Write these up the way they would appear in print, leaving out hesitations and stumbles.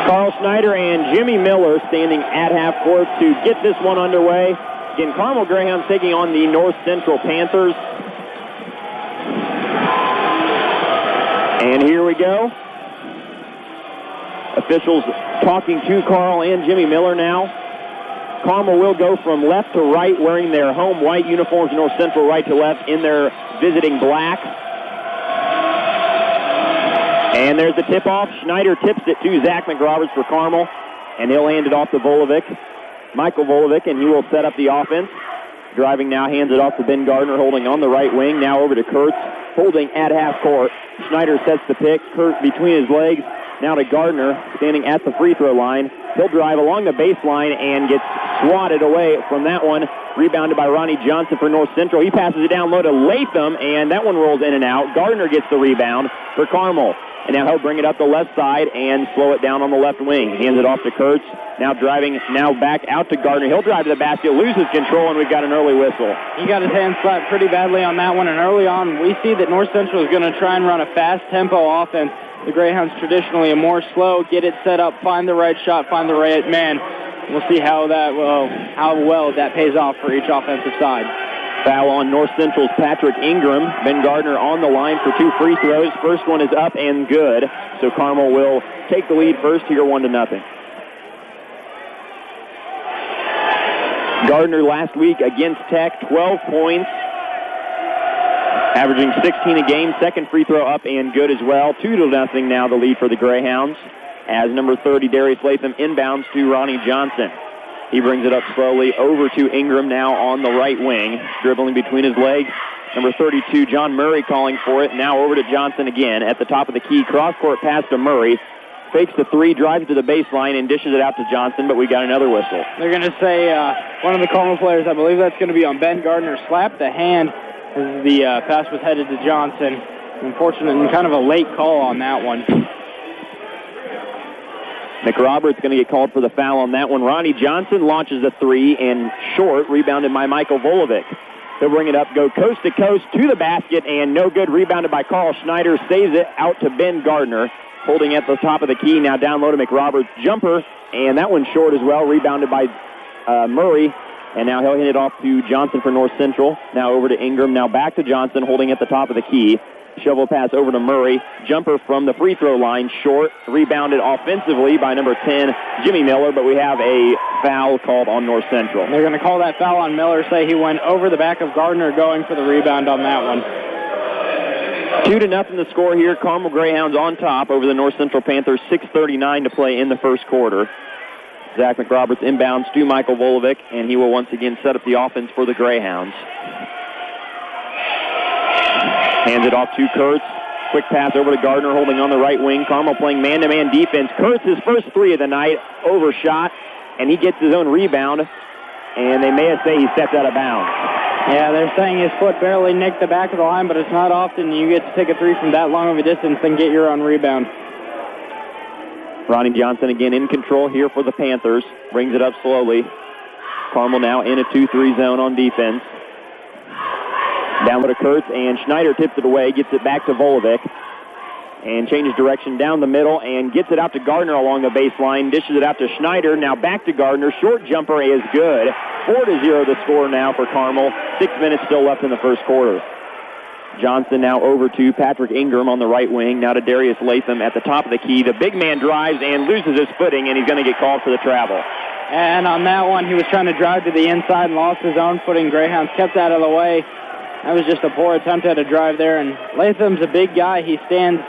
Carl Schneider and Jimmy Miller standing at half court to get this one underway. Again, Carmel Greyhounds taking on the North Central Panthers. And here we go. Officials talking to Carl and Jimmy Miller now. Carmel will go from left to right wearing their home white uniforms. North Central right to left in their visiting black. And there's the tip-off. Schneider tips it to Zach McRoberts for Carmel, and he'll hand it off to Volovic. Michael Volovic, and he will set up the offense. Driving now, hands it off to Ben Gardner, holding on the right wing. Now over to Kurtz, holding at half court. Schneider sets the pick. Kurtz between his legs. Now to Gardner, standing at the free throw line. He'll drive along the baseline and gets swatted away from that one. Rebounded by Ronnie Johnson for North Central. He passes it down low to Latham, and that one rolls in and out. Gardner gets the rebound for Carmel. And now he'll bring it up the left side and slow it down on the left wing. Hands it off to Kurtz. Now driving, now back out to Gardner. He'll drive to the basket, loses control, and we've got an early whistle. He got his hand slapped pretty badly on that one, and early on we see that North Central is going to try and run a fast tempo offense. The Greyhounds traditionally are more slow, get it set up, find the right shot, find the right man. We'll see how well that pays off for each offensive side. Foul on North Central's Patrick Ingram. Ben Gardner on the line for 2 free throws. First one is up and good. So Carmel will take the lead first here 1-0. Gardner last week against Tech, 12 points. Averaging 16 a game. Second free throw up and good as well. 2-0 now the lead for the Greyhounds. As number 30, Darius Latham, inbounds to Ronnie Johnson. He brings it up slowly over to Ingram now on the right wing, dribbling between his legs. Number 32, John Murray calling for it. Now over to Johnson again at the top of the key. Cross-court pass to Murray. Fakes the three, drives to the baseline, and dishes it out to Johnson, but we got another whistle. They're going to say one of the Carmel players, I believe that's going to be on Ben Gardner, slapped the hand as the pass was headed to Johnson. Unfortunate and kind of a late call on that one. McRoberts going to get called for the foul on that one. Ronnie Johnson launches a three and short, rebounded by Michael Volovic. He'll bring it up, go coast to coast to the basket, and no good. Rebounded by Carl Schneider, saves it out to Ben Gardner, holding at the top of the key. Now down low to McRoberts, jumper, and that one's short as well, rebounded by Murray. And now he'll hand it off to Johnson for North Central. Now over to Ingram, now back to Johnson, holding at the top of the key. Shovel pass over to Murray. Jumper from the free throw line, short. Rebounded offensively by number 10, Jimmy Miller, but we have a foul called on North Central. They're going to call that foul on Miller, say he went over the back of Gardner going for the rebound on that one. 2-0 the score here. Carmel Greyhounds on top over the North Central Panthers. 6:39 to play in the first quarter. Zach McRoberts inbounds to Michael Volovic, and he will once again set up the offense for the Greyhounds. Hands it off to Kurtz. Quick pass over to Gardner, holding on the right wing. Carmel playing man-to-man defense. Kurtz, his first three of the night, overshot, and he gets his own rebound, and they may have said he stepped out of bounds. Yeah, they're saying his foot barely nicked the back of the line, but it's not often you get to take a three from that long of a distance and get your own rebound. Ronnie Johnson again in control here for the Panthers. Brings it up slowly. Carmel now in a 2-3 zone on defense. Down to Kurtz, and Schneider tips it away, gets it back to Volovic, and changes direction down the middle, and gets it out to Gardner along the baseline, dishes it out to Schneider, now back to Gardner. Short jumper is good. 4-0 the score now for Carmel. 6 minutes still left in the first quarter. Johnson now over to Patrick Ingram on the right wing, now to Darius Latham at the top of the key. The big man drives and loses his footing, and he's going to get called for the travel. And on that one, he was trying to drive to the inside and lost his own footing. Greyhounds kept out of the way. That was just a poor attempt at a drive there, and Latham's a big guy. He stands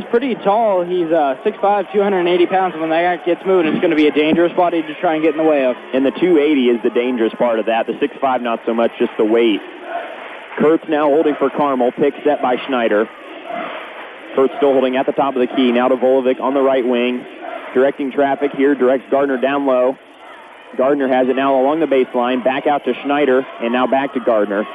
pretty tall. He's 6'5", 280 pounds, and when that gets moving, it's going to be a dangerous body to try and get in the way of. And the 280 is the dangerous part of that. The 6'5", not so much, just the weight. Kurtz now holding for Carmel. Pick set by Schneider. Kurtz still holding at the top of the key. Now to Volovic on the right wing. Directing traffic here, directs Gardner down low. Gardner has it now along the baseline. Back out to Schneider, and now back to Gardner.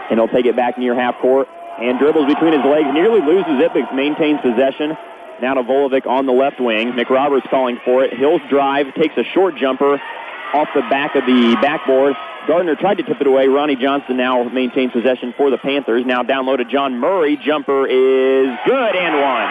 And he'll take it back near half court and dribbles between his legs. Nearly loses it, but maintains possession. Now to Volovic on the left wing. McRoberts calling for it. Hill's drive, takes a short jumper off the back of the backboard. Gardner tried to tip it away. Ronnie Johnson now maintains possession for the Panthers. Now down low to John Murray. Jumper is good and one.